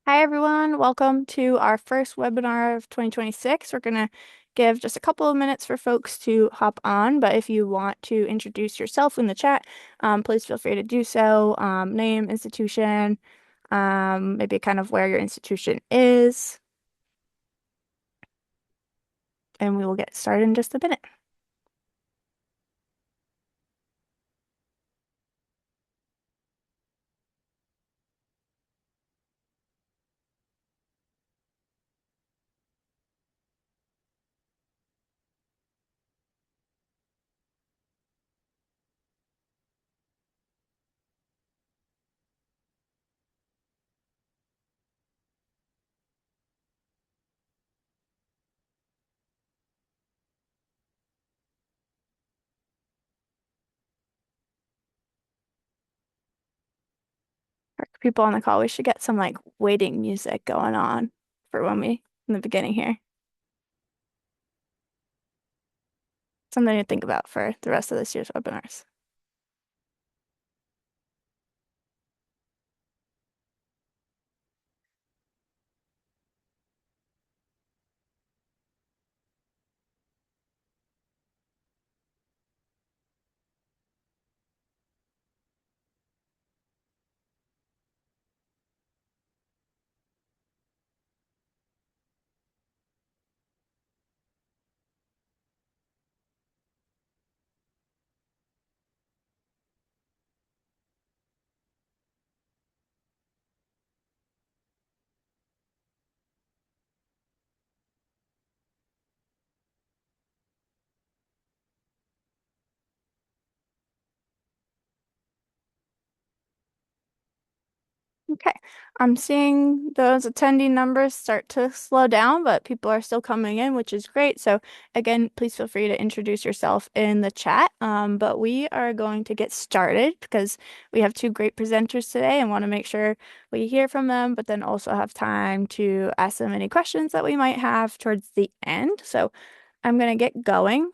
Hi, everyone. Welcome to our first webinar of 2026. We're going to give just a couple of minutes for folks to hop on, but if you want to introduce yourself in the chat, please feel free to do so. Name, institution, maybe kind of where your institution is, and we will get started in just a minute. For people on the call, we should get some like waiting music going on for when we in the beginning here. Something to think about for the rest of this year's webinars. Okay, I'm seeing those attending numbers start to slow down, but people are still coming in, which is great. So again, please feel free to introduce yourself in the chat. But we are going to get started because we have two great presenters today and want to make sure we hear from them, but then also have time to ask them any questions that we might have towards the end. So I'm going to get going.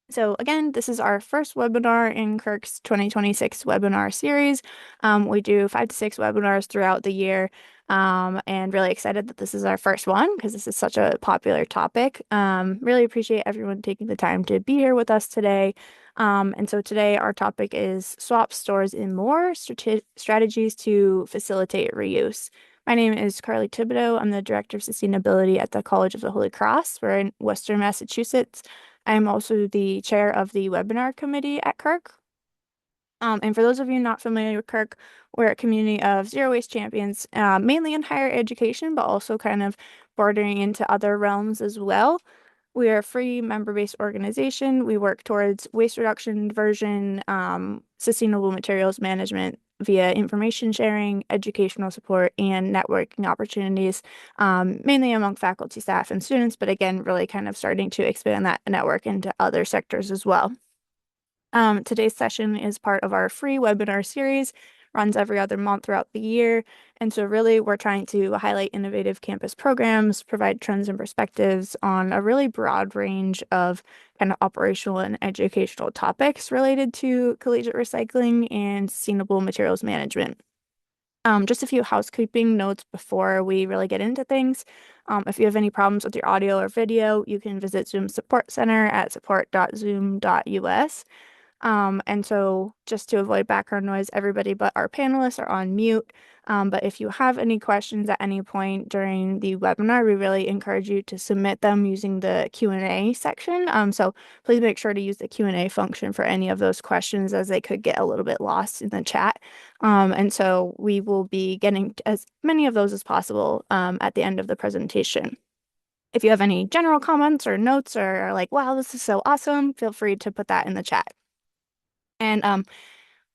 So again, this is our first webinar in CURC's 2026 webinar series. We do 5 to 6 webinars throughout the year, and really excited that this is our first one because this is such a popular topic. Really appreciate everyone taking the time to be here with us today. And so today our topic is swap, stores, and more strategies to facilitate reuse. My name is Carly Thibodeau. I'm the Director of Sustainability at the College of the Holy Cross. We're in Western Massachusetts. I'm also the chair of the webinar committee at CURC. And for those of you not familiar with CURC, we're a community of zero waste champions, mainly in higher education, but also kind of bordering into other realms as well. We are a free member-based organization. We work towards waste reduction, diversion, sustainable materials management via information sharing, educational support, and networking opportunities, mainly among faculty, staff, and students, but again, really kind of starting to expand that network into other sectors as well. Today's session is part of our free webinar series, runs every other month throughout the year. And so really we're trying to highlight innovative campus programs, provide trends and perspectives on a really broad range of kind of operational and educational topics related to collegiate recycling and sustainable materials management. Just a few housekeeping notes before we really get into things. If you have any problems with your audio or video, you can visit Zoom Support Center at support.zoom.us. And so just to avoid background noise, everybody but our panelists are on mute. But if you have any questions at any point during the webinar, we really encourage you to submit them using the Q&A section. So please make sure to use the Q&A function for any of those questions as they could get a little bit lost in the chat. And so we will be getting as many of those as possible at the end of the presentation. If you have any general comments or notes or are like, wow, this is so awesome, feel free to put that in the chat. And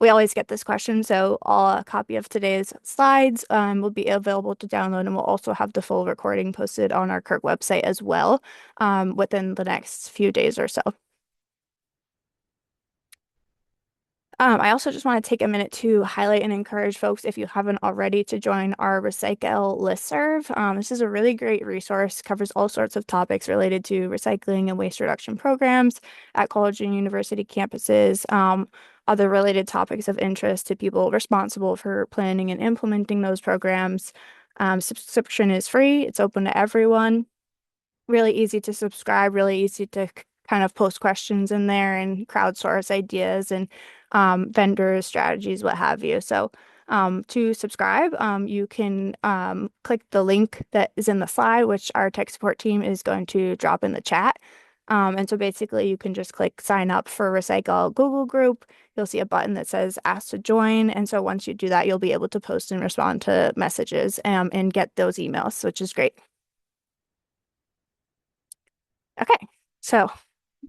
we always get this question, so a copy of today's slides will be available to download, and we'll also have the full recording posted on our CURC website as well within the next few days or so. I also just want to take a minute to highlight and encourage folks, if you haven't already, to join our Recycle listserv. This is a really great resource, covers all sorts of topics related to recycling and waste reduction programs at college and university campuses. other related topics of interest to people responsible for planning and implementing those programs. Subscription is free. It's open to everyone. Really easy to subscribe, really easy to kind of post questions in there and crowdsource ideas and vendors, strategies, what have you. So to subscribe, you can click the link that is in the slide, which our tech support team is going to drop in the chat. And so basically you can just click sign up for Recycle Google group. You'll see a button that says ask to join. And so once you do that, you'll be able to post and respond to messages and get those emails, which is great. Okay, so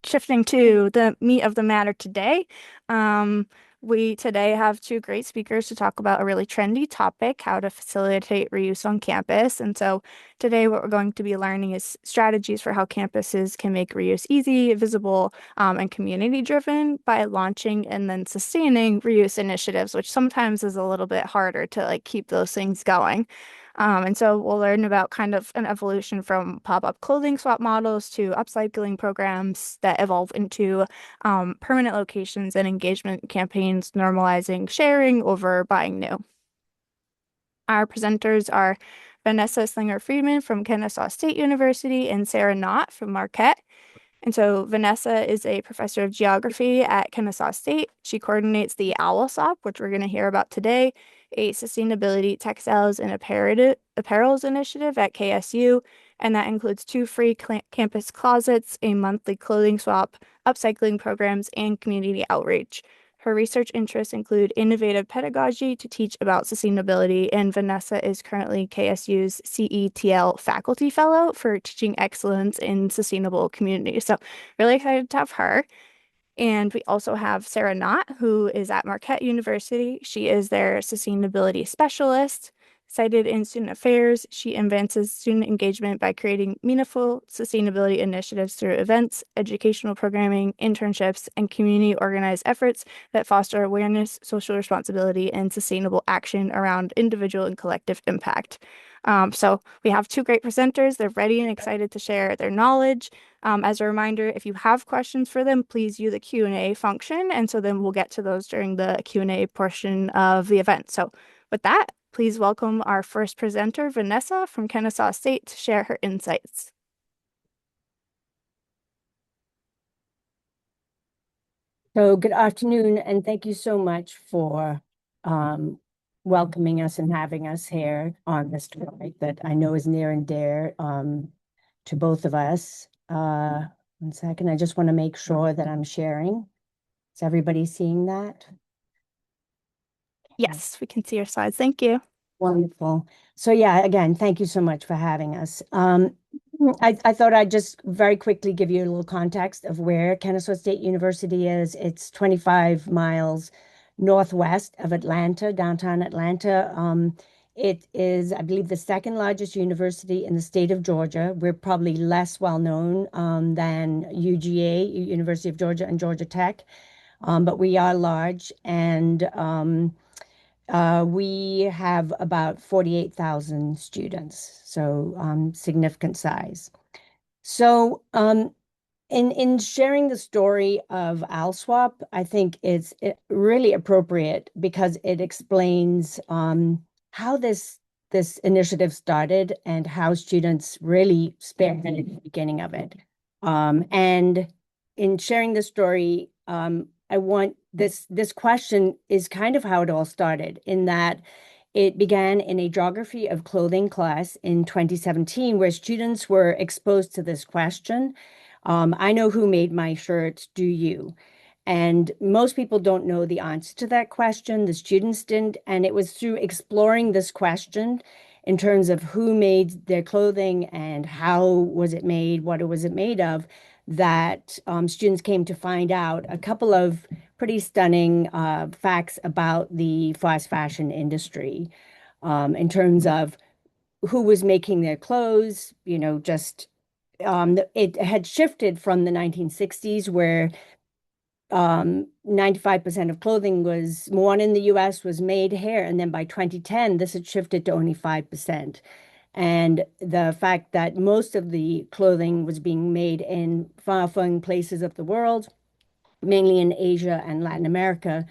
shifting to the meat of the matter today. Um, we today have two great speakers to talk about a really trendy topic, how to facilitate reuse on campus. And so today what we're going to be learning is strategies for how campuses can make reuse easy, visible, and community driven by launching and then sustaining reuse initiatives, which sometimes is a little bit harder to like keep those things going. And so we'll learn about kind of an evolution from pop-up clothing swap models to upcycling programs that evolve into permanent locations and engagement campaigns, normalizing sharing over buying new. Our presenters are Vanessa Slinger-Friedman from Kennesaw State University and Sarah Knott from Marquette. And so Vanessa is a professor of geography at Kennesaw State. She coordinates the OwlSwap, which we're going to hear about today, a sustainability textiles and apparels initiative at KSU. And that includes two free campus closets, a monthly clothing swap, upcycling programs, and community outreach. Her research interests include innovative pedagogy to teach about sustainability, and Vanessa is currently KSU's CETL faculty fellow for teaching excellence in sustainable communities. So really excited to have her. And we also have Sarah Knott, who is at Marquette University. She is their sustainability specialist. Cited in student affairs, she advances student engagement by creating meaningful sustainability initiatives through events, educational programming, internships, and community organized efforts that foster awareness, social responsibility, and sustainable action around individual and collective impact. So we have two great presenters. They're ready and excited to share their knowledge. As a reminder, if you have questions for them, please use the Q&A function. And so then we'll get to those during the Q&A portion of the event. So with that, please welcome our first presenter, Vanessa from Kennesaw State, to share her insights. So good afternoon, and thank you so much for welcoming us and having us here on this topic that I know is near and dear to both of us. 1 second, I just want to make sure that I'm sharing. Is everybody seeing that? Yes, we can see your slides. Thank you. Wonderful. So yeah, again, thank you so much for having us. I thought I'd just very quickly give you a little context of where Kennesaw State University is. It's 25 miles northwest of Atlanta, downtown Atlanta. It is, I believe, the second largest university in the state of Georgia. We're probably less well known than UGA, University of Georgia, and Georgia Tech, but we are large, and we have about 48,000 students, so significant size. So in sharing the story of OwlSwap, I think it's really appropriate because it explains how this initiative started and how students really spearheaded the beginning of it. And in sharing the story, I want this question is kind of how it all started, in that it began in a geography of clothing class in 2017, where students were exposed to this question. I know who made my shirt, do you? And most people don't know the answer to that question. The students didn't. And it was through exploring this question in terms of who made their clothing and how was it made, what was it made of, that students came to find out a couple of pretty stunning facts about the fast fashion industry in terms of who was making their clothes. Just it had shifted from the 1960s, where 95% of clothing was worn in the US was made here. And then by 2010, this had shifted to only 5%. And the fact that most of the clothing was being made in far-flung places of the world, mainly in Asia and Latin America,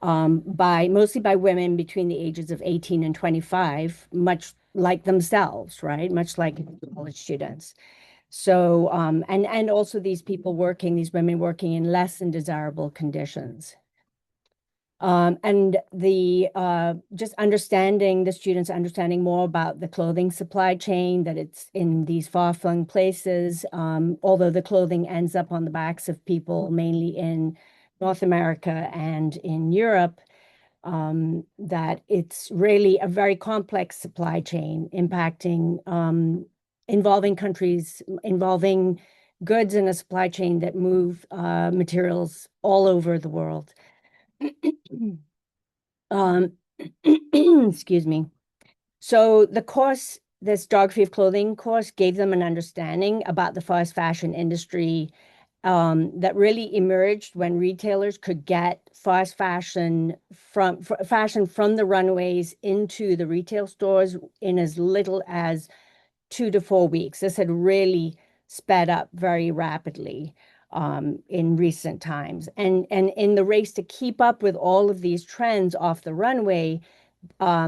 by mostly by women between the ages of 18 and 25, much like themselves, right? Much like college students. So, and also these people working, these women working in less than desirable conditions. And the just understanding the students understanding more about the clothing supply chain, that it's in these far-flung places, although the clothing ends up on the backs of people mainly in North America and in Europe, that it's really a very complex supply chain impacting, involving countries, involving goods in a supply chain that move materials all over the world. Um, excuse me. So the course, this Geography of Clothing course, gave them an understanding about the fast fashion industry, that really emerged when retailers could get fast fashion from the runways into the retail stores in as little as 2 to 4 weeks. This had really sped up very rapidly, in recent times. And in the race to keep up with all of these trends off the runway,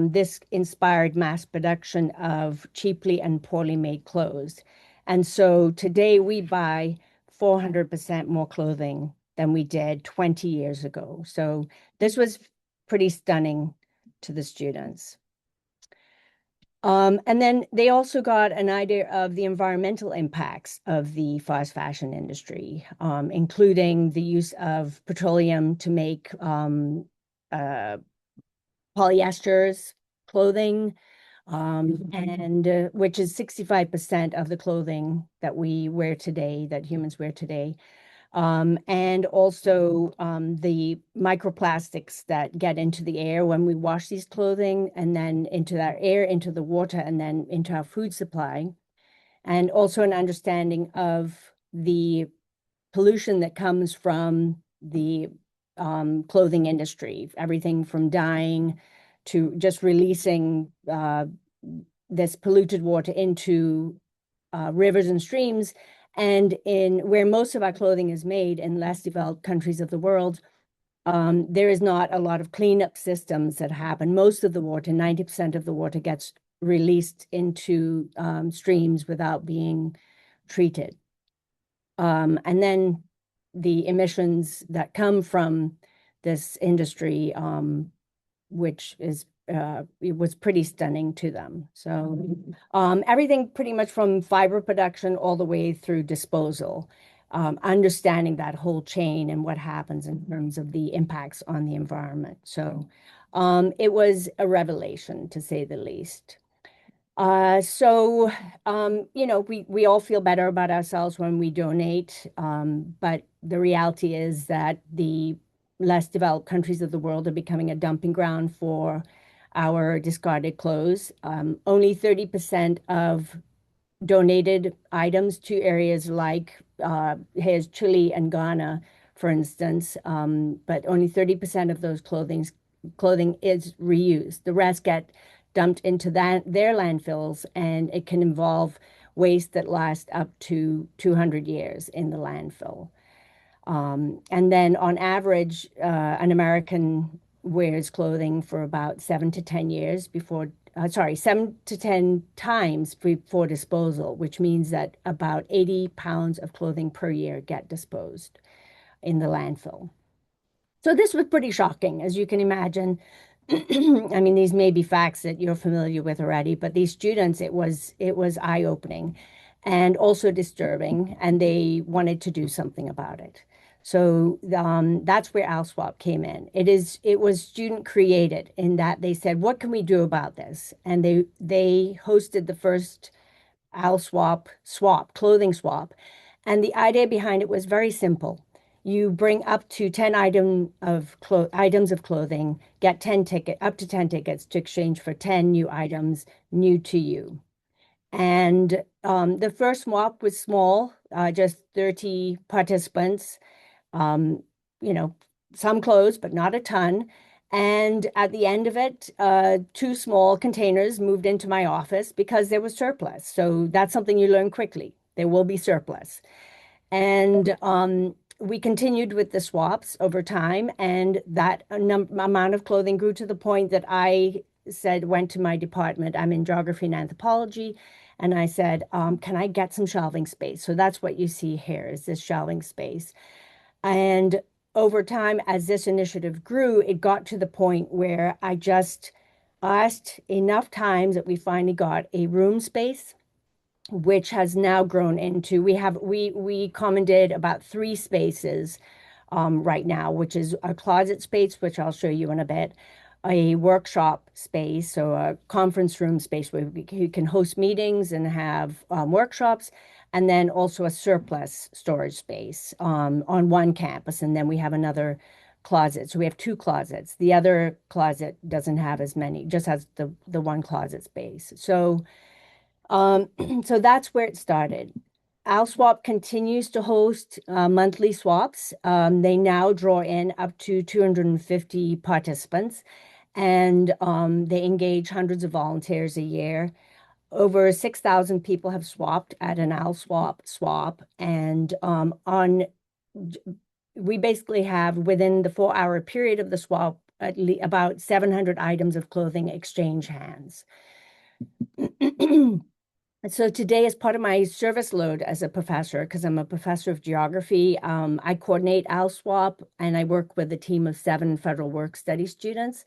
this inspired mass production of cheaply and poorly made clothes. And so today we buy 400% more clothing than we did 20 years ago. So this was pretty stunning to the students. And then they also got an idea of the environmental impacts of the fast fashion industry, including the use of petroleum to make uh, polyesters, clothing, and which is 65% of the clothing that we wear today, that humans wear today. And also the microplastics that get into the air when we wash these clothing, and then into that air, into the water, and then into our food supply. And also an understanding of the pollution that comes from the clothing industry, everything from dyeing to just releasing this polluted water into rivers and streams. And in where most of our clothing is made in less developed countries of the world, there is not a lot of cleanup systems that happen. Most of the water, 90% of the water, gets released into streams without being treated. And then the emissions that come from this industry, which is it was pretty stunning to them. So everything pretty much from fiber production all the way through disposal, understanding that whole chain and what happens in terms of the impacts on the environment. So it was a revelation, to say the least. So, we all feel better about ourselves when we donate, but the reality is that the less developed countries of the world are becoming a dumping ground for our discarded clothes. Only 30% of donated items to areas like here's Chile and Ghana, for instance, but only 30% of those clothing is reused. The rest get dumped into their landfills, and it can involve waste that lasts up to 200 years in the landfill. And then on average, an American wears clothing for about 7 to 10 years before, 7 to 10 times before disposal, which means that about 80 pounds of clothing per year get disposed in the landfill. So this was pretty shocking, as you can imagine. I mean, these may be facts that you're familiar with already, but these students, it was eye-opening and also disturbing, and they wanted to do something about it. So that's where OwlSwap came in. It was student created in that they said, what can we do about this? And they hosted the first OwlSwap clothing swap. And the idea behind it was very simple. You bring up to 10 items of clothing, get 10 up to 10 tickets to exchange for 10 new items new to you. And the first swap was small, just 30 participants, um, you know, some clothes, but not a ton. And at the end of it, two small containers moved into my office because there was surplus. So that's something you learn quickly. There will be surplus. And we continued with the swaps over time, and that amount of clothing grew to the point that I went to my department. I'm in geography and anthropology. And I said, can I get some shelving space? So that's what you see here is this shelving space. And over time, as this initiative grew, it got to the point where I just asked enough times that we finally got a room space, which has now grown into we commented about three spaces right now, which is a closet space, which I'll show you in a bit, a workshop space, so a conference room space where you can host meetings and have workshops, and then also a surplus storage space on one campus. And then we have another closet. So we have two closets. The other closet doesn't have as many, just has the one closet space. Um, so that's where it started. OwlSwap continues to host monthly swaps. They now draw in up to 250 participants, and they engage hundreds of volunteers a year. Over 6,000 people have swapped at an OwlSwap swap, and we basically have within the 4-hour period of the swap about 700 items of clothing exchange hands. So today, as part of my service load as a professor, because I'm a professor of geography, I coordinate OwlSwap, and I work with a team of 7 federal work study students.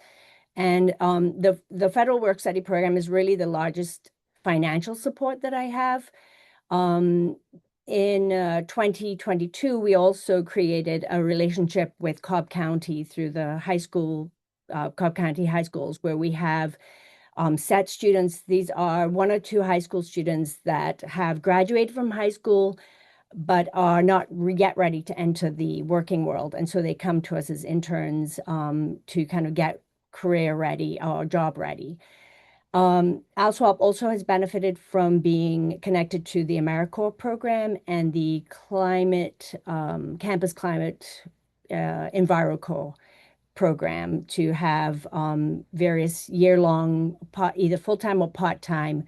And the federal work study program is really the largest financial support that I have. Um, in 2022, we also created a relationship with Cobb County through the Cobb County high schools, where we have set students. These are 1 or 2 high school students that have graduated from high school, but are not yet ready to enter the working world. And so they come to us as interns to kind of get career ready or job ready. OwlSwap also has benefited from being connected to the AmeriCorps program and the campus climate EnviroCorps program to have various year-long, either full-time or part-time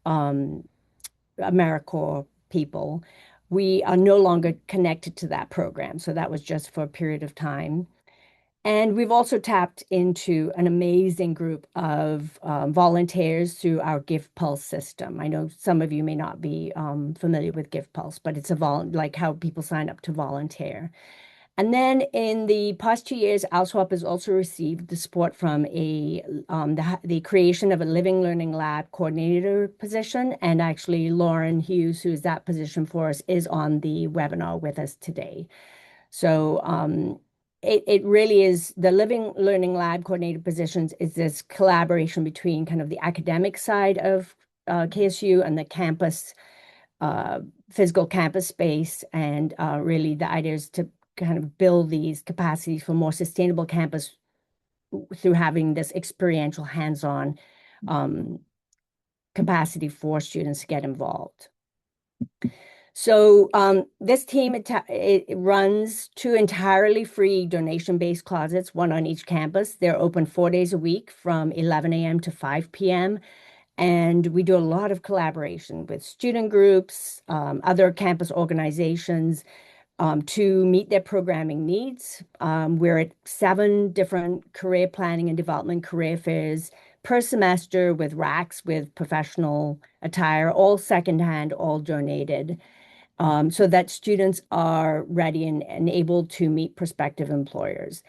AmeriCorps people. We are no longer connected to that program, so that was just for a period of time. And we've also tapped into an amazing group of volunteers through our Give Pulse system. I know some of you may not be familiar with Give Pulse, but it's like how people sign up to volunteer. And then in the past 2 years, OwlSwap has also received the support from the creation of a living learning lab coordinator position. And actually, Lauren Hughes, who is that position for us, is on the webinar with us today. So it really is the living learning lab coordinator positions is this collaboration between kind of the academic side of KSU and the campus, physical campus space. And really the idea is to kind of build these capacities for more sustainable campus through having this experiential hands-on capacity for students to get involved. So this team, it runs 2 entirely free donation-based closets, 1 on each campus. They're open 4 days a week from 11 a.m. to 5 p.m. And we do a lot of collaboration with student groups, other campus organizations, to meet their programming needs. We're at 7 different career planning and development career fairs per semester with racks with professional attire, all secondhand, all donated, so that students are ready and able to meet prospective employers.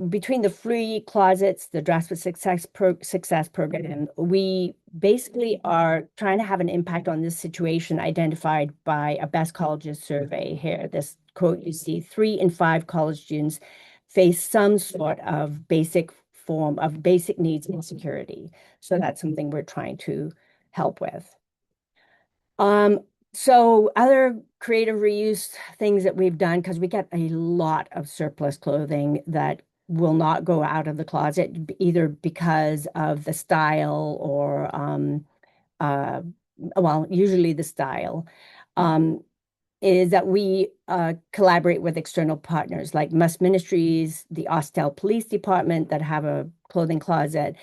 Between the free closets, the Dress for Success program, we basically are trying to have an impact on this situation identified by a Best Colleges survey here. This quote you see, 3 in 5 college students face some sort of basic form of basic needs insecurity. So that's something we're trying to help with. So other creative reuse things that we've done, because we get a lot of surplus clothing that will not go out of the closet, either because of the style or, well, usually the style, is that we collaborate with external partners like Must Ministries, the Austell Police Department that have a clothing closet,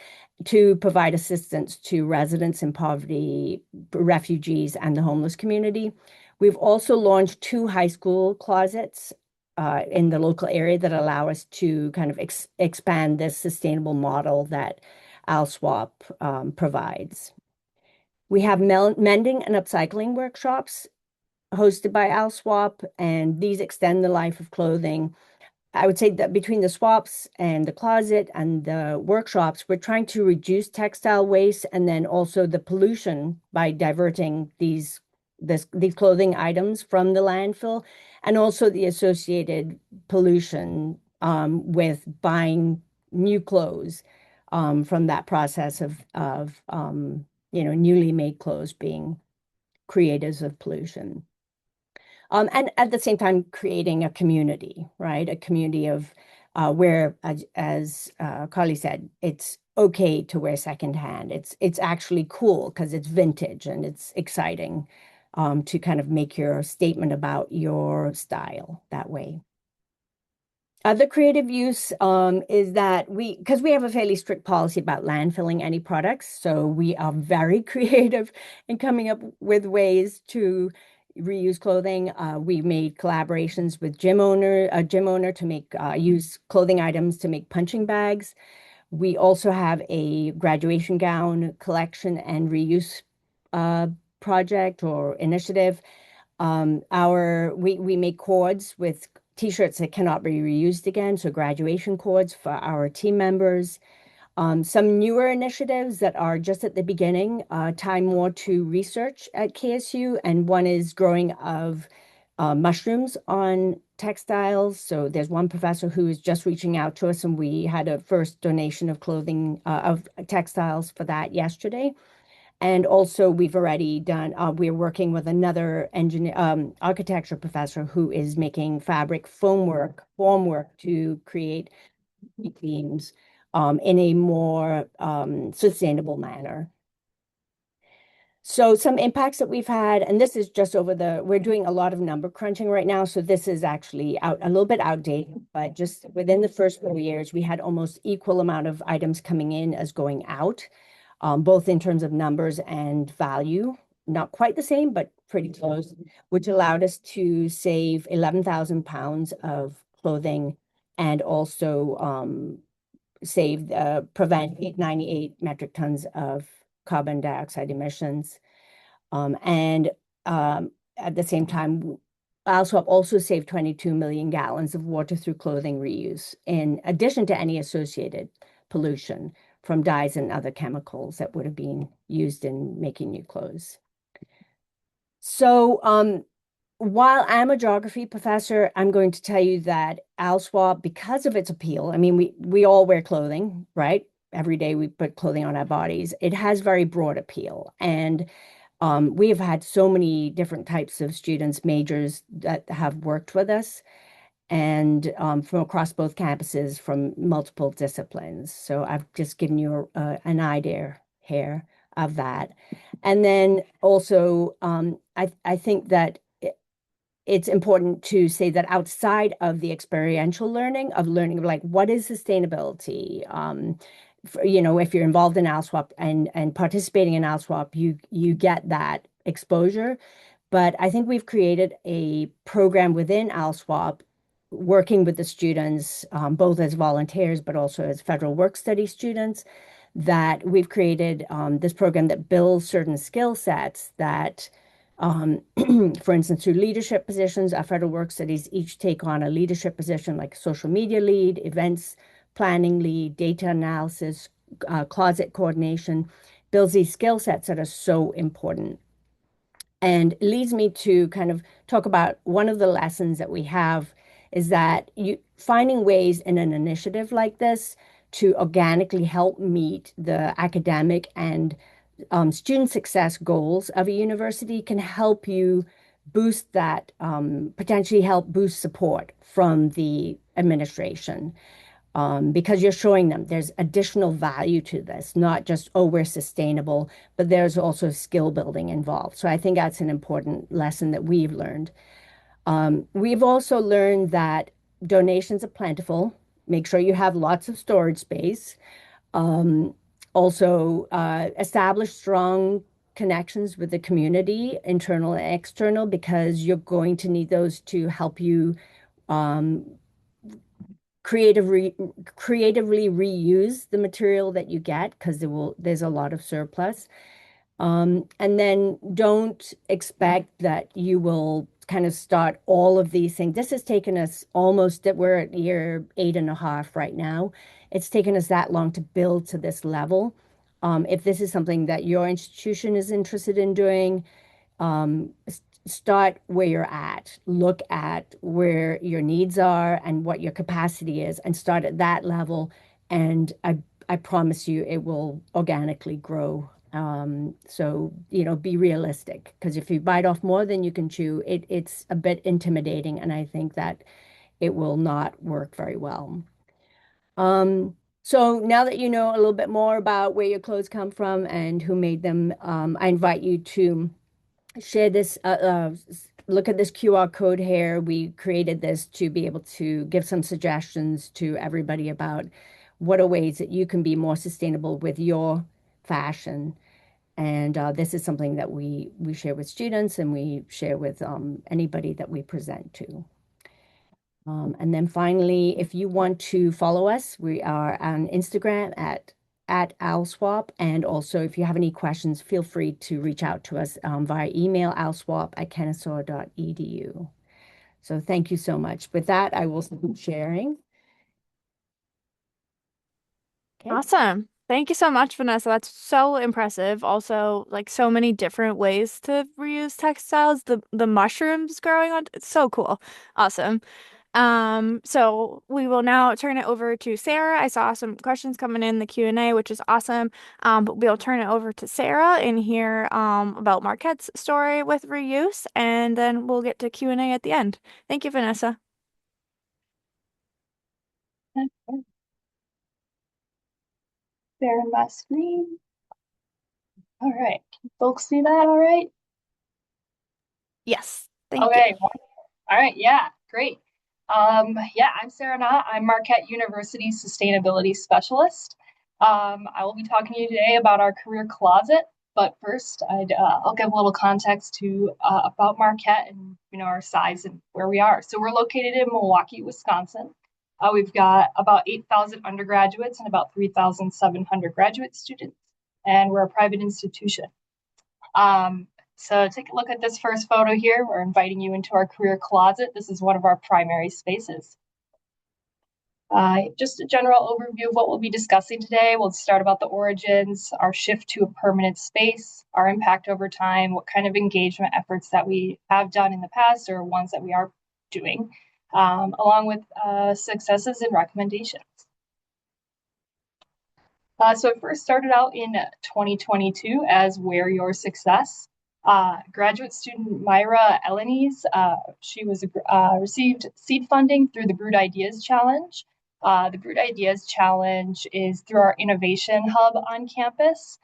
to provide assistance to residents in poverty, refugees, and the homeless community. We've also launched two high school closets in the local area that allow us to kind of expand this sustainable model that OwlSwap provides. We have mending and upcycling workshops hosted by OwlSwap, and these extend the life of clothing. I would say that between the swaps and the closet and the workshops, we're trying to reduce textile waste and then also the pollution by diverting these clothing items from the landfill, and also the associated pollution with buying new clothes from that process of newly made clothes being creators of pollution. And at the same time, creating a community, right? A community of where, as Carly said, it's okay to wear secondhand. It's actually cool because it's vintage and it's exciting to kind of make your statement about your style that way. Other creative use is that because we have a fairly strict policy about landfilling any products, so we are very creative in coming up with ways to reuse clothing. We made collaborations with a gym owner to make use clothing items to make punching bags. We also have a graduation gown collection and reuse uh, project or initiative. We make cords with t-shirts that cannot be reused again, so graduation cords for our team members. Some newer initiatives that are just at the beginning tie more to research at KSU, and one is growing of mushrooms on textiles. So there's one professor who is just reaching out to us, and we had a first donation of clothing of textiles for that yesterday. And also, we've already done, we're working with another architecture professor who is making fabric formwork to create beams in a more sustainable manner. So some impacts that we've had, and this is just we're doing a lot of number crunching right now. So this is actually a little bit outdated, but just within the first 4 years, we had almost equal amount of items coming in as going out, both in terms of numbers and value. Not quite the same, but pretty close, which allowed us to save 11,000 pounds of clothing and also prevent 898 metric tons of carbon dioxide emissions. And at the same time, OwlSwap also saved 22 million gallons of water through clothing reuse, in addition to any associated pollution from dyes and other chemicals that would have been used in making new clothes. So while I'm a geography professor, I'm going to tell you that OwlSwap, because of its appeal, I mean, we all wear clothing, right? Every day we put clothing on our bodies. It has very broad appeal. And we have had so many different types of students, majors that have worked with us, and from across both campuses from multiple disciplines. So I've just given you an idea here of that. And then also, I think that it's important to say that outside of the experiential learning of like what is sustainability, if you're involved in OwlSwap and participating in OwlSwap, you get that exposure. But I think we've created a program within OwlSwap, working with the students, both as volunteers but also as federal work study students, that we've created this program that builds certain skill sets that for instance, through leadership positions, our federal work studies each take on a leadership position like social media lead, events planning lead, data analysis, closet coordination, builds these skill sets that are so important. And it leads me to kind of talk about one of the lessons that we have is that finding ways in an initiative like this to organically help meet the academic and student success goals of a university can help you boost that, potentially help boost support from the administration. Because you're showing them there's additional value to this, not just, oh, we're sustainable, but there's also skill building involved. So I think that's an important lesson that we've learned. We've also learned that donations are plentiful. Make sure you have lots of storage space. Also, establish strong connections with the community, internal and external, because you're going to need those to help you um, creatively creatively reuse the material that you get because there's a lot of surplus. And then don't expect that you will kind of start all of these things. This has taken us almost that we're at year 8.5 right now. It's taken us that long to build to this level. If this is something that your institution is interested in doing, start where you're at, look at where your needs are and what your capacity is, and start at that level. And I promise you it will organically grow. So, be realistic because if you bite off more than you can chew, it's a bit intimidating. And I think that it will not work very well. So now that you know a little bit more about where your clothes come from and who made them, I invite you to share this, look at this QR code here. We created this to be able to give some suggestions to everybody about what are ways that you can be more sustainable with your fashion. And this is something that we share with students and we share with anybody that we present to. And then finally, if you want to follow us, we are on Instagram at OwlSwap. And also, if you have any questions, feel free to reach out to us via email, owlswap@kennesaw.edu. So thank you so much. With that, I will stop sharing. Okay. Awesome. Thank you so much, Vanessa. That's so impressive. Also, like so many different ways to reuse textiles. The mushrooms growing on, it's so cool. Awesome. So we will now turn it over to Sarah. I saw some questions coming in the Q&A, which is awesome. But we'll turn it over to Sarah and hear about Marquette's story with reuse, and then we'll get to Q&A at the end. Thank you, Vanessa. Share my screen. All right. Can folks see that all right? Yes, thank you. Okay. All right. Yeah, great. Yeah, I'm Sarah Knott. I'm Marquette University Sustainability Specialist. I will be talking to you today about our career closet, but first I'll give a little context to about Marquette and our size and where we are. So we're located in Milwaukee, Wisconsin. We've got about 8,000 undergraduates and about 3,700 graduate students, and we're a private institution. So take a look at this first photo here. We're inviting you into our career closet. This is one of our primary spaces. Just a general overview of what we'll be discussing today. We'll start about the origins, our shift to a permanent space, our impact over time, what kind of engagement efforts that we have done in the past or ones that we are doing, along with successes and recommendations. So it first started out in 2022 as Where Your Success. Graduate student Myra Elenies, she was received seed funding through the Brood Ideas Challenge. The Brood Ideas Challenge is through our innovation hub on campus.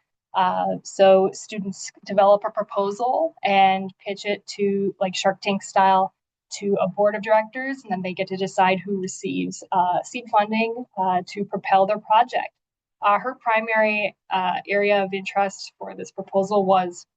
So students develop a proposal and pitch it to, like Shark Tank style, to a board of directors, and then they get to decide who receives seed funding to propel their project. Her primary area of interest for this proposal was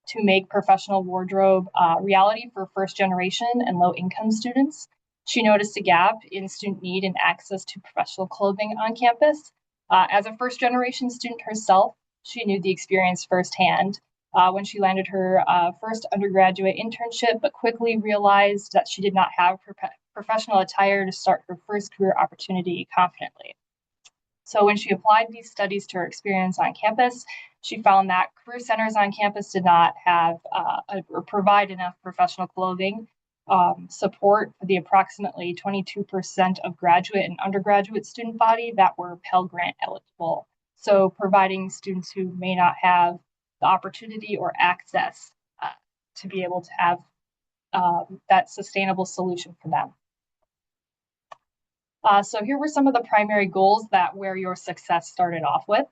to make professional wardrobe reality for first generation and low income students. She noticed a gap in student need and access to professional clothing on campus. As a first generation student herself, she knew the experience firsthand when she landed her first undergraduate internship, but quickly realized that she did not have professional attire to start her first career opportunity confidently. So when she applied these studies to her experience on campus, she found that career centers on campus did not have or provide enough professional clothing support for the approximately 22% of graduate and undergraduate student body that were Pell Grant eligible. So providing students who may not have the opportunity or access to be able to have that sustainable solution for them. So here were some of the primary goals that Where Your Success started off with.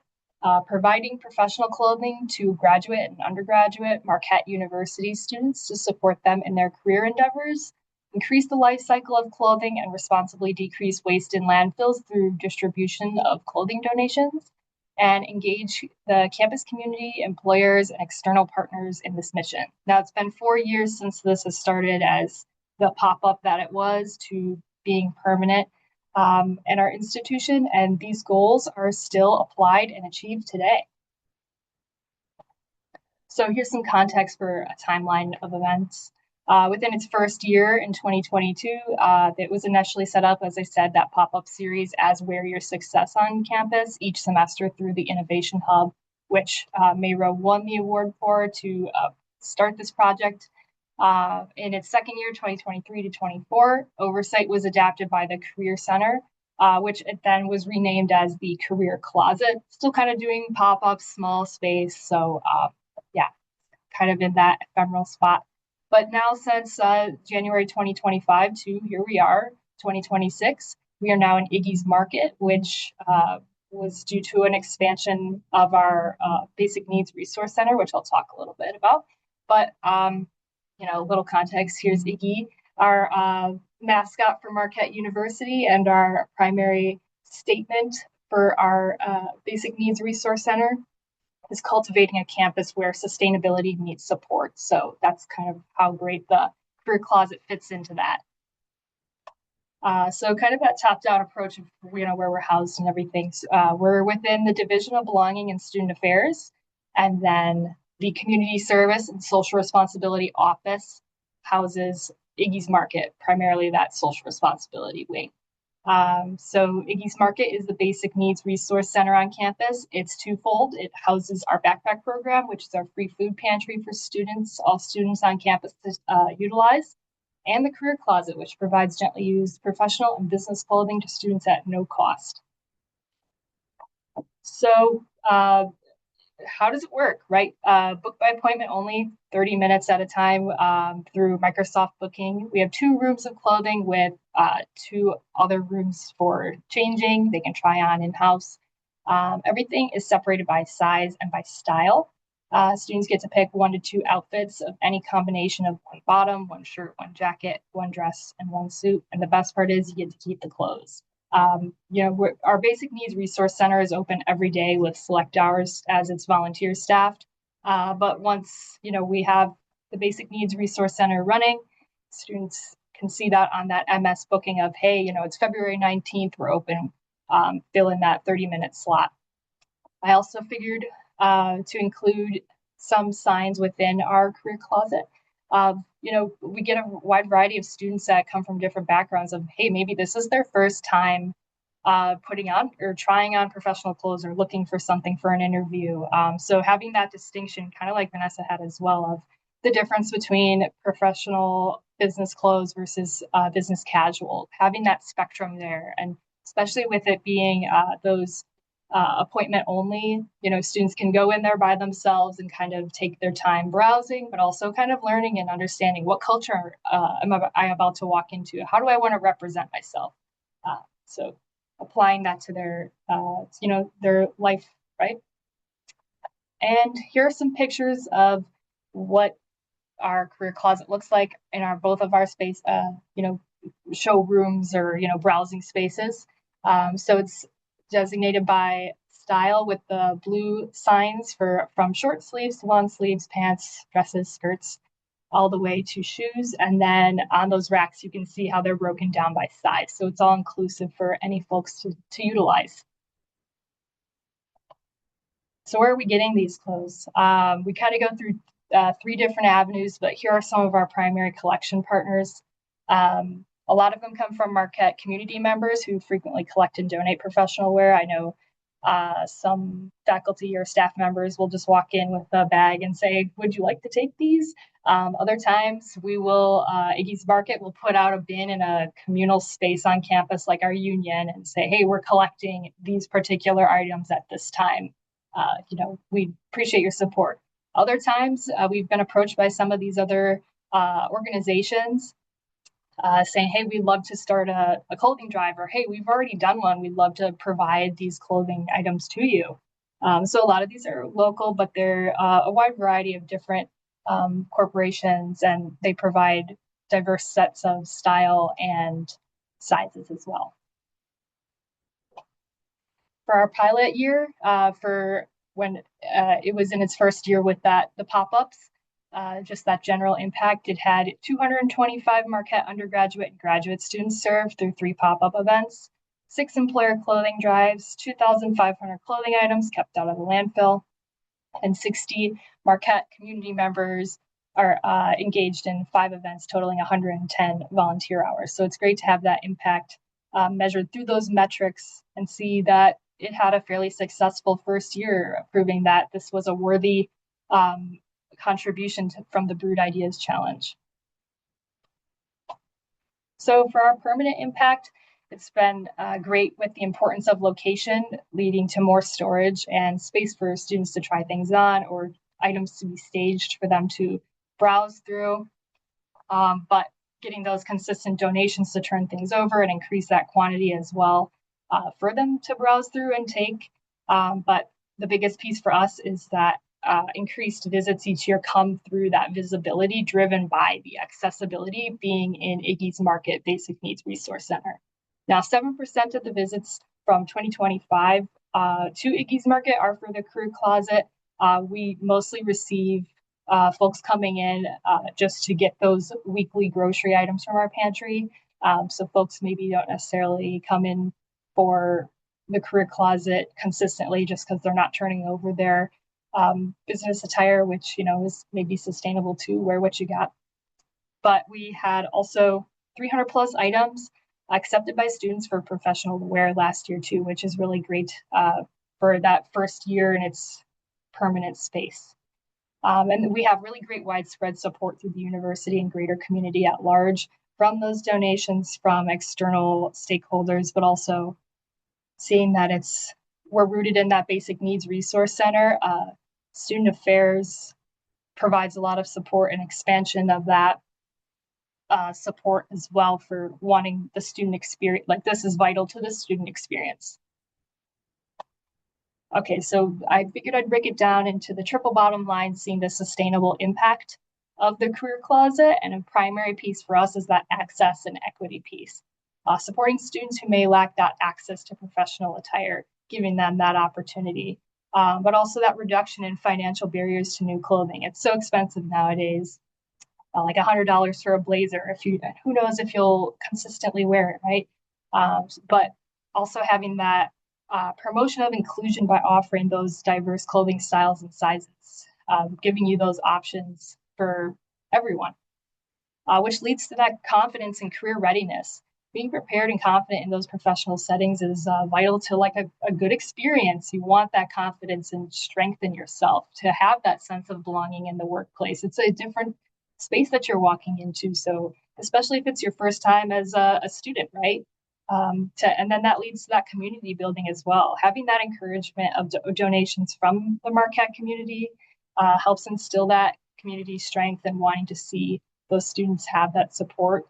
Providing professional clothing to graduate and undergraduate Marquette University students to support them in their career endeavors, increase the life cycle of clothing and responsibly decrease waste in landfills through distribution of clothing donations, and engage the campus community, employers, and external partners in this mission. Now, it's been 4 years since this has started as the pop-up that it was to being permanent in our institution, and these goals are still applied and achieved today. So here's some context for a timeline of events. Within its first year in 2022, it was initially set up, as I said, that pop-up series as Where Your Success on Campus each semester through the Innovation Hub, which Mayra won the award for to start this project. In its second year, 2023 to 24, oversight was adapted by the Career Center, which it then was renamed as the Career Closet, still kind of doing pop-up, small space. So yeah, kind of in that ephemeral spot. But now since January 2025 to here we are, 2026, we are now in Iggy's Market, which was due to an expansion of our Basic Needs Resource Center, which I'll talk a little bit about. But, you know, a little context, here's Iggy, our mascot for Marquette University and our primary statement for our Basic Needs Resource Center is cultivating a campus where sustainability meets support. So that's kind of how great the Career Closet fits into that. So kind of that top-down approach of, you know, where we're housed and everything. We're within the Division of Belonging and Student Affairs, and then the Community Service and Social Responsibility Office houses Iggy's Market, primarily that social responsibility wing. So Iggy's Market is the Basic Needs Resource Center on campus. It's twofold. It houses our backpack program, which is our free food pantry for students, all students on campus to utilize, and the Career Closet, which provides gently used professional and business clothing to students at no cost. So how does it work, right? Book by appointment only, 30 minutes at a time through Microsoft Booking. We have 2 rooms of clothing with 2 other rooms for changing. They can try on in-house. Everything is separated by size and by style. Students get to pick 1 to 2 outfits of any combination of 1 bottom, 1 shirt, 1 jacket, 1 dress, and 1 suit. And the best part is you get to keep the clothes. You know, our Basic Needs Resource Center is open every day with select hours as it's volunteer staffed. But once, you know, we have the Basic Needs Resource Center running, students can see that on that MS booking of, hey, you know, it's February 19th, we're open, fill in that 30-minute slot. I also figured to include some signs within our Career Closet. You know, we get a wide variety of students that come from different backgrounds of, hey, maybe this is their first time putting on or trying on professional clothes or looking for something for an interview. So having that distinction, kind of like Vanessa had as well, of the difference between professional business clothes versus business casual, having that spectrum there. And especially with it being those appointment only, you know, students can go in there by themselves and kind of take their time browsing, but also kind of learning and understanding what culture am I about to walk into? How do I want to represent myself? So applying that to their, you know, their life, right? And here are some pictures of what our Career Closet looks like in our both of our space, you know, showrooms or, you know, browsing spaces. So it's designated by style with the blue signs from short sleeves to long sleeves, pants, dresses, skirts, all the way to shoes. And then on those racks, you can see how they're broken down by size. So it's all inclusive for any folks to utilize. So where are we getting these clothes? We kind of go through 3 different avenues, but here are some of our primary collection partners. A lot of them come from Marquette community members who frequently collect and donate professional wear. I know some faculty or staff members will just walk in with a bag and say, would you like to take these? Other times we will, Iggy's Market will put out a bin in a communal space on campus like our union and say, hey, we're collecting these particular items at this time. You know, we appreciate your support. Other times we've been approached by some of these other organizations saying, hey, we'd love to start a clothing drive, or hey, we've already done one. We'd love to provide these clothing items to you. So a lot of these are local, but they're a wide variety of different corporations, and they provide diverse sets of style and sizes as well. for our pilot year, for when it was in its first year with the pop-ups, just that general impact. It had 225 Marquette undergraduate and graduate students served through 3 pop-up events, 6 employer clothing drives, 2,500 clothing items kept out of the landfill, and 60 Marquette community members are engaged in 5 events totaling 110 volunteer hours. So it's great to have that impact measured through those metrics and see that it had a fairly successful first year, proving that this was a worthy contribution from the Brewed Ideas Challenge. So for our permanent impact, it's been great with the importance of location, leading to more storage and space for students to try things on or items to be staged for them to browse through. But getting those consistent donations to turn things over and increase that quantity as well for them to browse through and take. But the biggest piece for us is that increased visits each year come through that visibility driven by the accessibility being in Iggy's Market Basic Needs Resource Center. Now, 7% of the visits from 2025 to Iggy's Market are for the career closet. We mostly receive folks coming in just to get those weekly grocery items from our pantry. So folks maybe don't necessarily come in for the career closet consistently just because they're not turning over their business attire, which, you know, is maybe sustainable to wear what you got. But we had also 300 plus items accepted by students for professional wear last year too, which is really great for that first year in its permanent space. And we have really great widespread support through the university and greater community at large from those donations from external stakeholders, but also seeing that we're rooted in that Basic Needs Resource Center. Student Affairs provides a lot of support and expansion of that support as well for wanting the student experience. Like, this is vital to the student experience. Okay, so I figured I'd break it down into the triple bottom line, seeing the sustainable impact of the career closet. And a primary piece for us is that access and equity piece, supporting students who may lack that access to professional attire, giving them that opportunity, but also that reduction in financial barriers to new clothing. It's so expensive nowadays, like $100 for a blazer. Who knows if you'll consistently wear it, right? But also having that promotion of inclusion by offering those diverse clothing styles and sizes, giving you those options for everyone, which leads to that confidence and career readiness. Being prepared and confident in those professional settings is vital to like a good experience. You want that confidence and strength in yourself to have that sense of belonging in the workplace. It's a different space that you're walking into. So especially if it's your first time as a student, right? And then that leads to that community building as well. Having that encouragement of donations from the Marquette community helps instill that community strength and wanting to see those students have that support,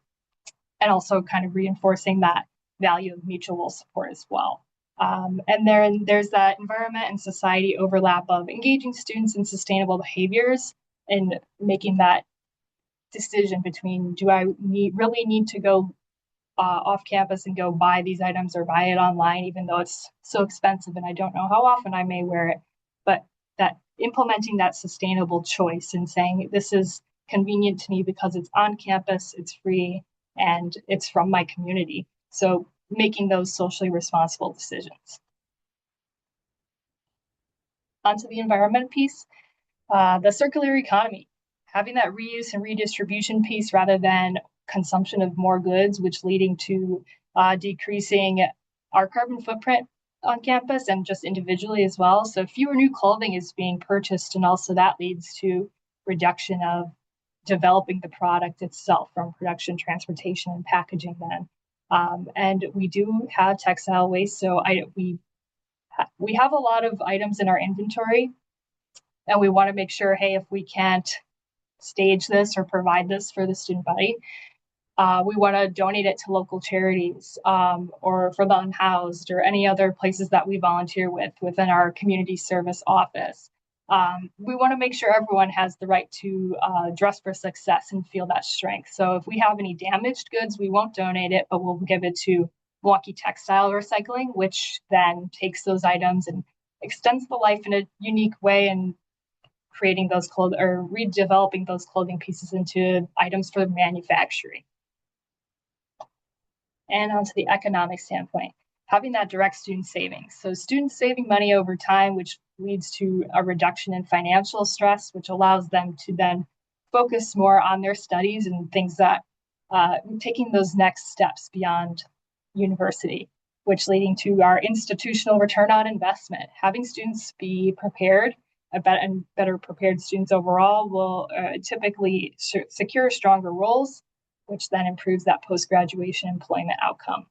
and also kind of reinforcing that value of mutual support as well. And then there's that environment and society overlap of engaging students in sustainable behaviors and making that decision between, do I really need to go off campus and go buy these items or buy it online, even though it's so expensive and I don't know how often I may wear it. But that implementing that sustainable choice and saying, this is convenient to me because it's on campus, it's free, and it's from my community. So making those socially responsible decisions. Onto the environment piece, the circular economy, having that reuse and redistribution piece rather than consumption of more goods, which leading to decreasing our carbon footprint on campus and just individually as well. So fewer new clothing is being purchased, and also that leads to reduction of developing the product itself from production, transportation, and packaging then. And we do have textile waste. So we have a lot of items in our inventory, and we want to make sure, hey, if we can't stage this or provide this for the student body, we want to donate it to local charities or for the unhoused or any other places that we volunteer with within our community service office. We want to make sure everyone has the right to dress for success and feel that strength. So if we have any damaged goods, we won't donate it, but we'll give it to Milwaukee textile recycling, which then takes those items and extends the life in a unique way and creating those clothing or redeveloping those clothing pieces into items for manufacturing. And onto the economic standpoint, having that direct student savings. So students saving money over time, which leads to a reduction in financial stress, which allows them to then focus more on their studies and things that taking those next steps beyond university, which leading to our institutional return on investment. Having students be prepared and better prepared students overall will typically secure stronger roles, which then improves that post-graduation employment outcome,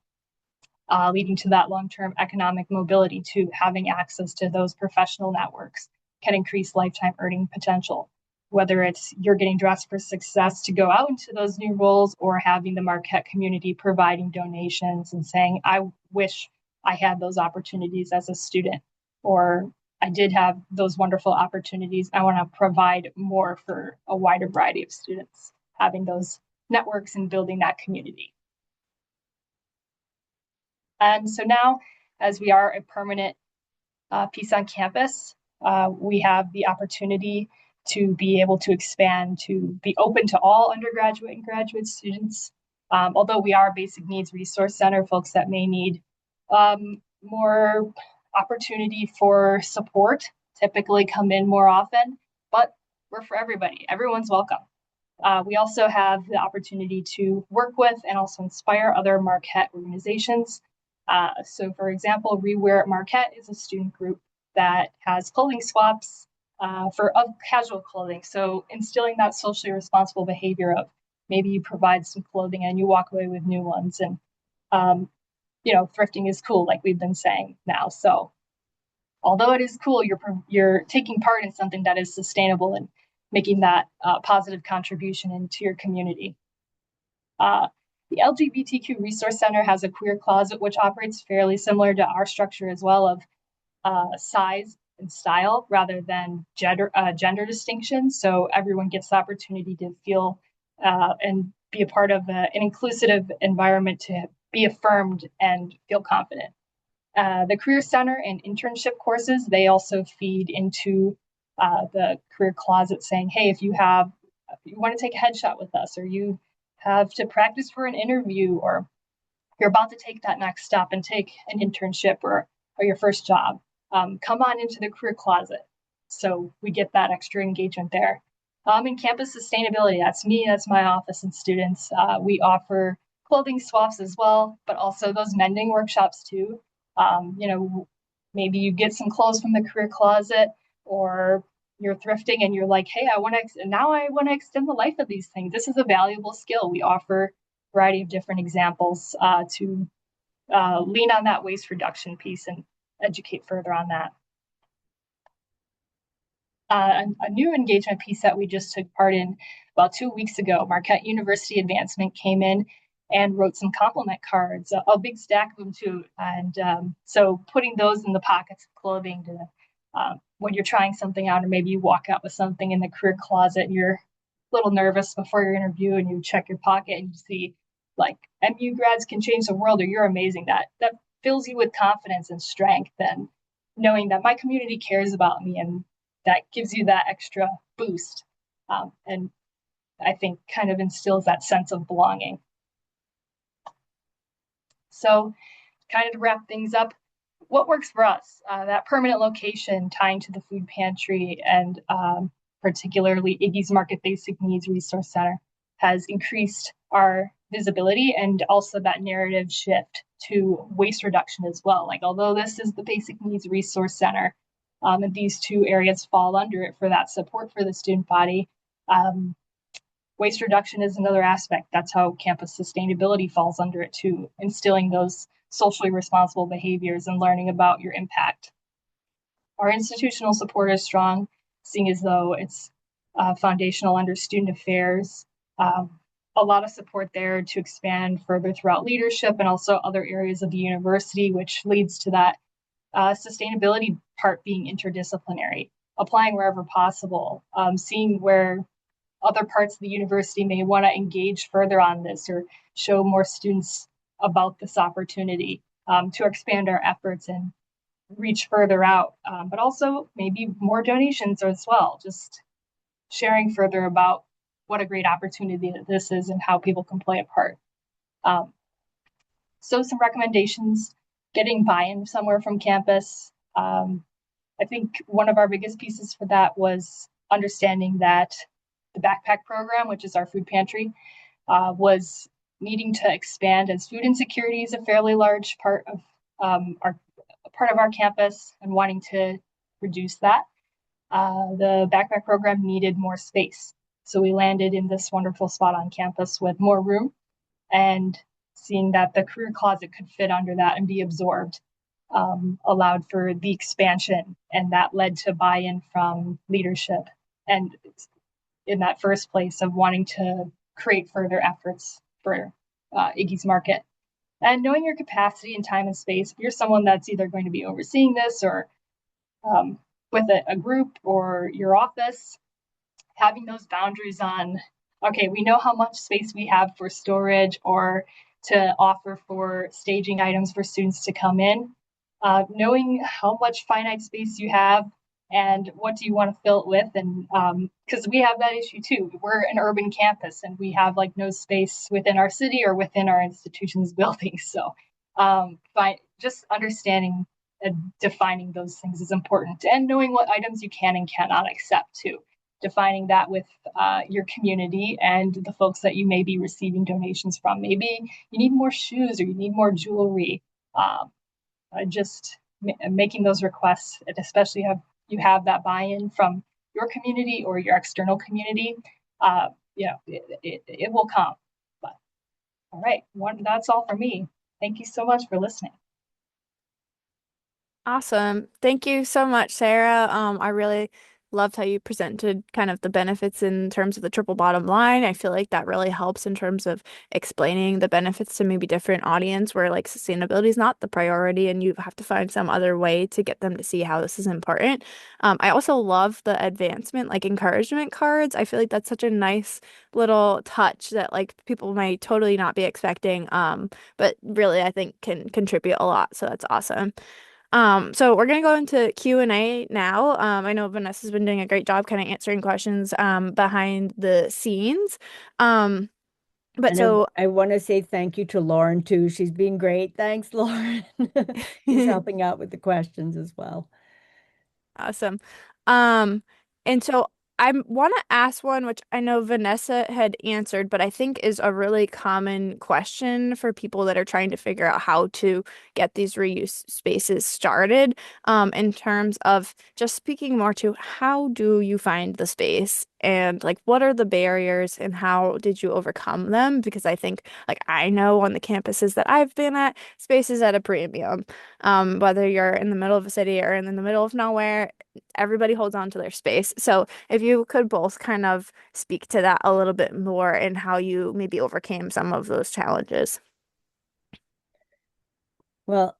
leading to that long-term economic mobility too. Having access to those professional networks can increase lifetime earning potential, whether it's you're getting dressed for success to go out into those new roles or having the Marquette community providing donations and saying, I wish I had those opportunities as a student, or I did have those wonderful opportunities. I want to provide more for a wider variety of students, having those networks and building that community. And so now, as we are a permanent piece on campus, we have the opportunity to be able to expand, to be open to all undergraduate and graduate students. Although we are a basic needs resource center, folks that may need more opportunity for support typically come in more often, but we're for everybody. Everyone's welcome. We also have the opportunity to work with and also inspire other Marquette organizations. So for example, Rewear at Marquette is a student group that has clothing swaps for casual clothing. So instilling that socially responsible behavior of maybe you provide some clothing and you walk away with new ones. And, thrifting is cool, like we've been saying now. So although it is cool, you're taking part in something that is sustainable and making that positive contribution into your community. The LGBTQ Resource Center has a queer closet, which operates fairly similar to our structure as well, of size and style rather than gender distinction. So everyone gets the opportunity to feel and be a part of an inclusive environment to be affirmed and feel confident. The Career Center and internship courses, they also feed into the career closet saying, hey, if you want to take a headshot with us, or you have to practice for an interview, or you're about to take that next step and take an internship or your first job, come on into the career closet. So we get that extra engagement there. In campus sustainability, that's me, that's my office and students. We offer clothing swaps as well, but also those mending workshops too. Maybe you get some clothes from the career closet, or you're thrifting and you're like, hey, I want to extend the life of these things. This is a valuable skill. We offer a variety of different examples to lean on that waste reduction piece and educate further on that. A new engagement piece that we just took part in about 2 weeks ago, Marquette University Advancement came in and wrote some compliment cards, a big stack of them too. And so putting those in the pockets of clothing to when you're trying something out, or maybe you walk out with something in the career closet and you're a little nervous before your interview and you check your pocket and you see like MU grads can change the world, or you're amazing. That fills you with confidence and strength, and knowing that my community cares about me, and that gives you that extra boost. And I think kind of instills that sense of belonging. So kind of to wrap things up, what works for us? That permanent location tying to the food pantry and particularly Iggy's Market Basic Needs Resource Center has increased our visibility, and also that narrative shift to waste reduction as well. Like, although this is the Basic Needs Resource Center, and these two areas fall under it for that support for the student body, waste reduction is another aspect. That's how campus sustainability falls under it too, instilling those socially responsible behaviors and learning about your impact. Our institutional support is strong, seeing as though it's foundational under student affairs. A lot of support there to expand further throughout leadership and also other areas of the university, which leads to that sustainability part being interdisciplinary, applying wherever possible, seeing where other parts of the university may want to engage further on this or show more students about this opportunity to expand our efforts and reach further out, but also maybe more donations as well. Just sharing further about what a great opportunity that this is and how people can play a part. So some recommendations: getting buy-in somewhere from campus. I think one of our biggest pieces for that was understanding that the backpack program, which is our food pantry, was needing to expand, as food insecurity is a fairly large part of our campus, and wanting to reduce that. The backpack program needed more space. So we landed in this wonderful spot on campus with more room, and seeing that the career closet could fit under that and be absorbed allowed for the expansion, and that led to buy-in from leadership, and in that first place of wanting to create further efforts for Iggy's Market. And knowing your capacity and time and space, if you're someone that's either going to be overseeing this or with a group or your office, having those boundaries on, okay, we know how much space we have for storage or to offer for staging items for students to come in, knowing how much finite space you have and what do you want to fill it with. And because we have that issue too. We're an urban campus and we have like no space within our city or within our institution's buildings. So just understanding and defining those things is important, and knowing what items you can and cannot accept too. Defining that with your community and the folks that you may be receiving donations from. Maybe you need more shoes or you need more jewelry. Just making those requests, and especially you have that buy-in from your community or your external community, it will come. But all right, that's all for me. Thank you so much for listening. Awesome. Thank you so much, Sarah. I really loved how you presented kind of the benefits in terms of the triple bottom line. I feel like that really helps in terms of explaining the benefits to maybe different audience where like sustainability is not the priority and you have to find some other way to get them to see how this is important. I also love the advancement, like encouragement cards. I feel like that's such a nice little touch that like people might totally not be expecting, but really I think can contribute a lot. So that's awesome. So we're gonna go into Q&A now. I know Vanessa's been doing a great job kind of answering questions behind the scenes. Um, but And so I want to say thank you to Lauren too. She's been great. Thanks, Lauren. She's helping out with the questions as well. Awesome. Um, and so I want to ask one which I know Vanessa had answered, but I think is a really common question for people that are trying to figure out how to get these reuse spaces started. In terms of just speaking more to how do you find the space and like what are the barriers and how did you overcome them? Because I think like I know on the campuses that I've been at, space is at a premium. Whether you're in the middle of a city or in the middle of nowhere, everybody holds on to their space. So if you could both kind of speak to that a little bit more and how you maybe overcame some of those challenges. Well,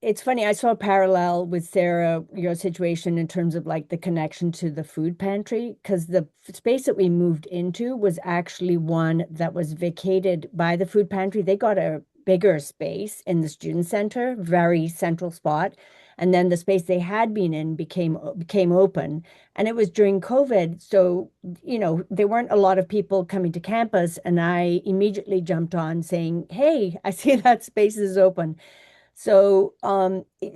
it's funny, I saw a parallel with Sarah, your situation in terms of like the connection to the food pantry, because the space that we moved into was actually one that was vacated by the food pantry. They got a bigger space in the student center, very central spot. And then the space they had been in became open. And it was during COVID. So, there weren't a lot of people coming to campus. And I immediately jumped on saying, hey, I see that space is open. So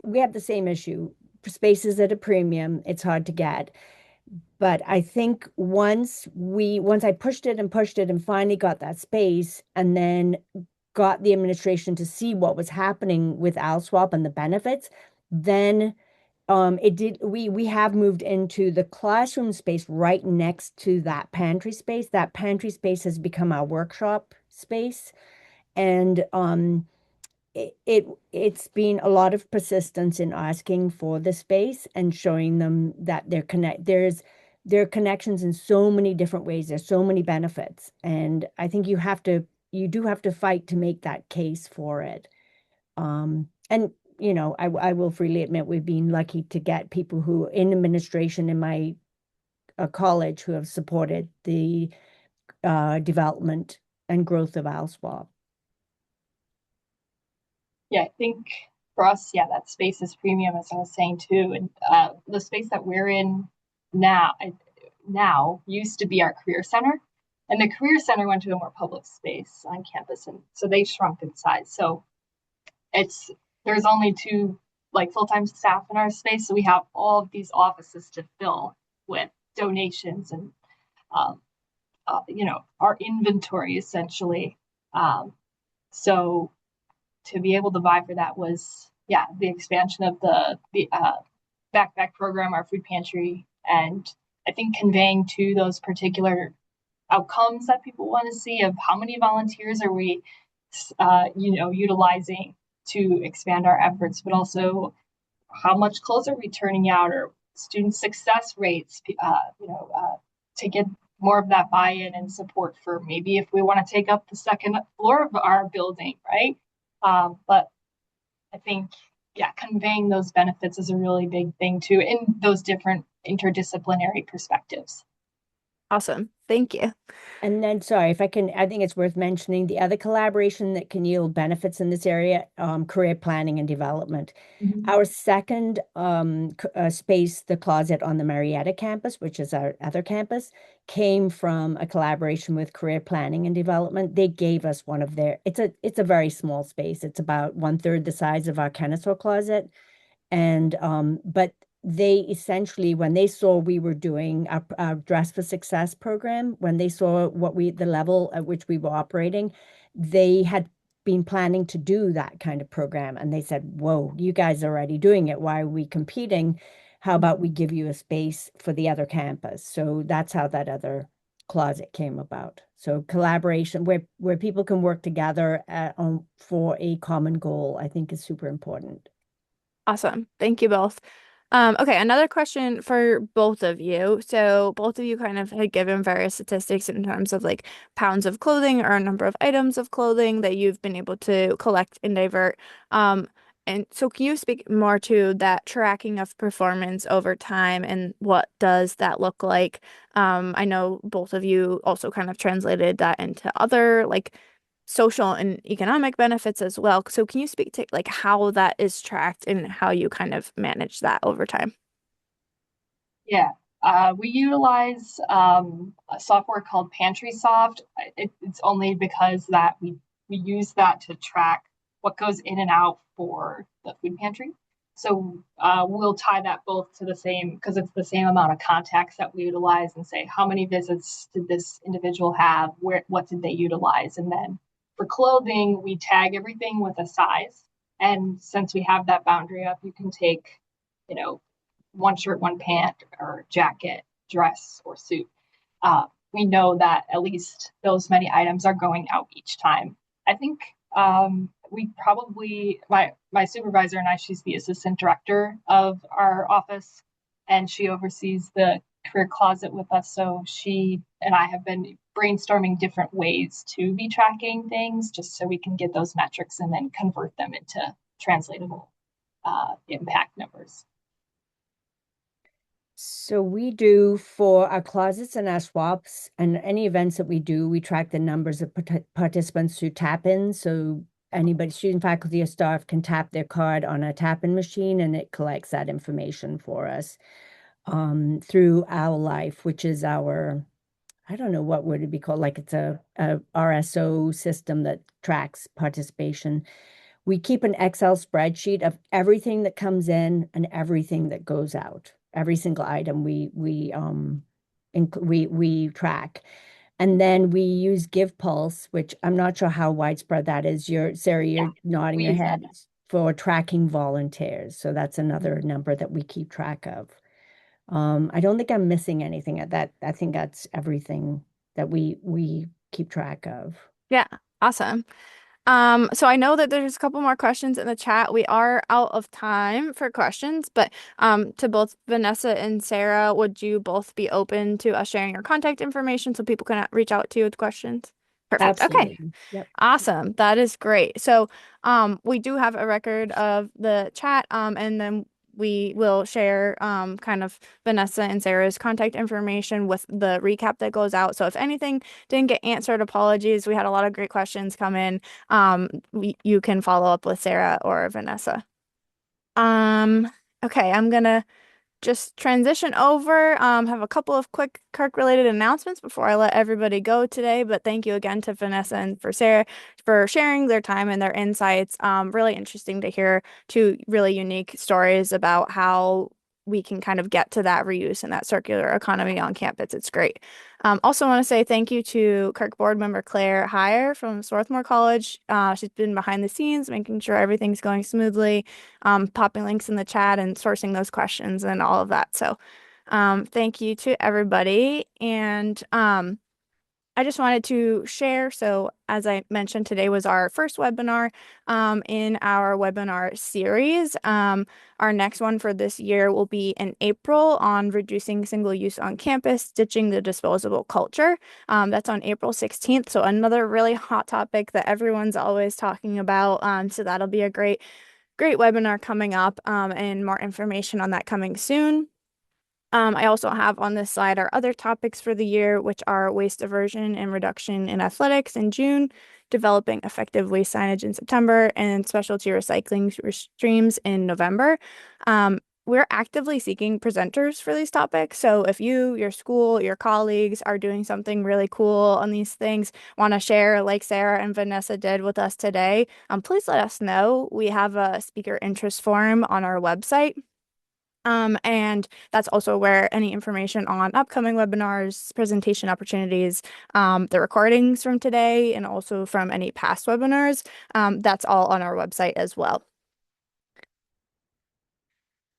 we have the same issue. Space is at a premium. It's hard to get. But I think once I pushed it and finally got that space and then got the administration to see what was happening with OwlSwap and the benefits, then we have moved into the classroom space right next to that pantry space. That pantry space has become our workshop space. And it's been a lot of persistence in asking for the space and showing them that there are connections in so many different ways. There's so many benefits, and I think you do have to fight to make that case for it. And I will freely admit we've been lucky to get people who in administration in my college who have supported the development and growth of OwlSwap. Yeah, I think for us, yeah, that space is premium, as I was saying too. And the space that we're in now, now used to be our career center, and the career center went to a more public space on campus, and so they shrunk in size. So it's there's only two like full-time staff in our space, so we have all of these offices to fill with donations and um, our inventory essentially. Um, so to be able to vie for that was, yeah, the expansion of the backpack program, our food pantry, and I think conveying to those particular outcomes that people want to see of how many volunteers are we utilizing to expand our efforts, but also how much clothes are we turning out, or student success rates, to get more of that buy-in and support for maybe if we want to take up the second floor of our building, right? But I think, yeah, conveying those benefits is a really big thing too in those different interdisciplinary perspectives. Awesome. Thank you. And then, sorry, if I can, I think it's worth mentioning the other collaboration that can yield benefits in this area, career planning and development. Mhm. Our second space, the closet on the Marietta campus, which is our other campus, came from a collaboration with career planning and development. They gave us one of their, it's a very small space. It's about 1/3 the size of our Kennesaw closet. And but they essentially, when they saw we were doing our Dress for Success program, when they saw the level at which we were operating, they had been planning to do that kind of program. And they said, whoa, you guys are already doing it. Why are we competing? How about we give you a space for the other campus? So that's how that other closet came about. So collaboration where people can work together for a common goal, I think is super important. Awesome. Thank you both. Okay, another question for both of you. So both of you kind of had given various statistics in terms of like pounds of clothing or a number of items of clothing that you've been able to collect and divert. And so can you speak more to that tracking of performance over time and what does that look like? I know both of you also kind of translated that into other like social and economic benefits as well. So can you speak to like how that is tracked and how you kind of manage that over time? Yeah, we utilize a software called PantrySoft. It's only because that we use that to track what goes in and out for the food pantry. So we'll tie that both to the same because it's the same amount of contacts that we utilize and say how many visits did this individual have, what did they utilize, and then for clothing we tag everything with a size. And since we have that boundary up, you can take, you know, one shirt, one pant, or jacket, dress, or suit. We know that at least those many items are going out each time. I think we probably my supervisor and I, she's the assistant director of our office, and she oversees the career closet with us. So she and I have been brainstorming different ways to be tracking things, just so we can get those metrics and then convert them into translatable impact numbers. So we do for our closets and our swaps and any events that we do, we track the numbers of participants who tap in. So anybody, student, faculty, or staff can tap their card on a tap-in machine and it collects that information for us through Our Life, which is our, I don't know what would it be called, like it's a RSO system that tracks participation. We keep an Excel spreadsheet of everything that comes in and everything that goes out. Every single item we track. And then we use Give Pulse, which I'm not sure how widespread that is. Sarah, Yeah, you're nodding we your use that. head for tracking volunteers. So that's another number that we keep track of. I don't think I'm missing anything at that. I think that's everything that we keep track of. Yeah, awesome. So I know that there's a couple more questions in the chat. We are out of time for questions, but to both Vanessa and Sarah, would you both be open to us sharing your contact information so people can reach out to you with questions? Perfect. Okay. Absolutely. Yep. Awesome. That is great. So we do have a record of the chat and then we will share kind of Vanessa and Sarah's contact information with the recap that goes out. So if anything didn't get answered, apologies. We had a lot of great questions come in. You can follow up with Sarah or Vanessa. Okay, I'm gonna just transition over. Have a couple of quick Kirk related announcements before I let everybody go today. But thank you again to Vanessa and for Sarah for sharing their time and their insights. Really interesting to hear two really unique stories about how we can kind of get to that reuse and that circular economy on campus. It's great. Also want to say thank you to Kirk board member Claire Heyer from Swarthmore College. She's been behind the scenes, making sure everything's going smoothly, popping links in the chat and sourcing those questions and all of that. So thank you to everybody. And I just wanted to share. So as I mentioned, today was our first webinar in our webinar series. Our next one for this year will be in April on reducing single use on campus, ditching the disposable culture. That's on April 16th. So another really hot topic that everyone's always talking about. So that'll be a great webinar coming up, and more information on that coming soon. I also have on this slide our other topics for the year, which are waste diversion and reduction in athletics in June, developing effective waste signage in September, and specialty recycling streams in November. We're actively seeking presenters for these topics. So if you, your school, your colleagues are doing something really cool on these things, want to share like Sarah and Vanessa did with us today, please let us know. We have a speaker interest form on our website. And that's also where any information on upcoming webinars, presentation opportunities, the recordings from today, and also from any past webinars, that's all on our website as well.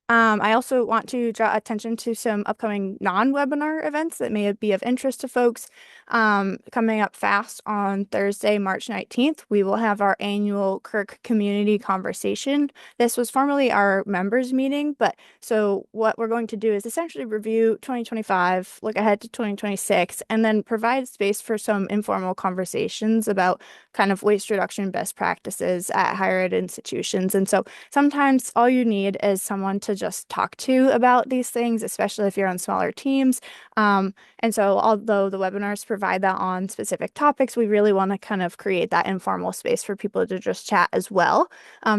I also want to draw attention to some upcoming non-webinar events that may be of interest to folks. Coming up fast on Thursday, March 19th, we will have our annual CURC community conversation. This was formerly our members meeting, but so what we're going to do is essentially review 2025, look ahead to 2026, and then provide space for some informal conversations about kind of waste reduction best practices at higher ed institutions. And so sometimes all you need is someone to just talk to about these things, especially if you're on smaller teams. And so although the webinars provide that on specific topics, we really want to kind of create that informal space for people to just chat as well.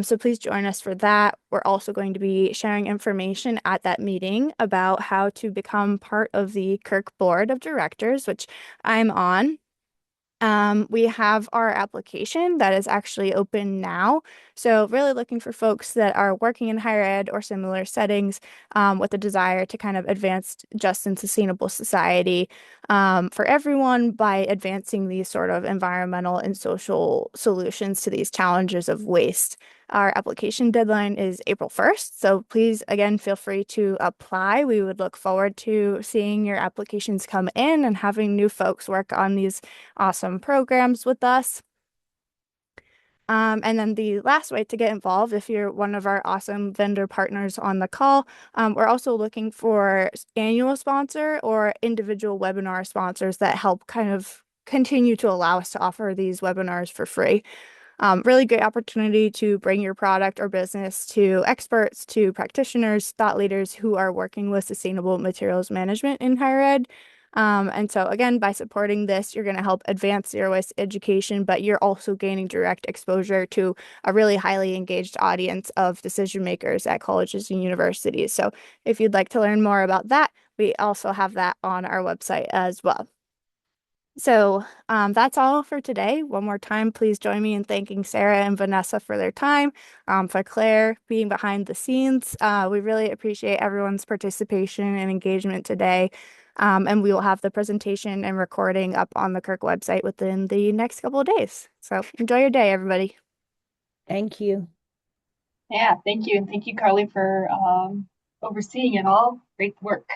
So please join us for that. We're also going to be sharing information at that meeting about how to become part of the CURC board of directors, which I'm on. We have our application that is actually open now. So really looking for folks that are working in higher ed or similar settings with a desire to kind of advance just and sustainable society for everyone by advancing these sort of environmental and social solutions to these challenges of waste. Our application deadline is April 1st, so please, again, feel free to apply. We would look forward to seeing your applications come in and having new folks work on these awesome programs with us. And then the last way to get involved, if you're one of our awesome vendor partners on the call, we're also looking for annual sponsor or individual webinar sponsors that help kind of continue to allow us to offer these webinars for free. Really great opportunity to bring your product or business to experts, to practitioners, thought leaders who are working with sustainable materials management in higher ed. And so again, by supporting this, you're going to help advance zero waste education, but you're also gaining direct exposure to a really highly engaged audience of decision makers at colleges and universities. So if you'd like to learn more about that, we also have that on our website as well. So that's all for today. One more time, please join me in thanking Sarah and Vanessa for their time, for Claire being behind the scenes. We really appreciate everyone's participation and engagement today. And we will have the presentation and recording up on the CURC website within the next couple of days. So enjoy your day, everybody. Thank you. Yeah, thank you. And thank you, Carly, for overseeing it all. Great work.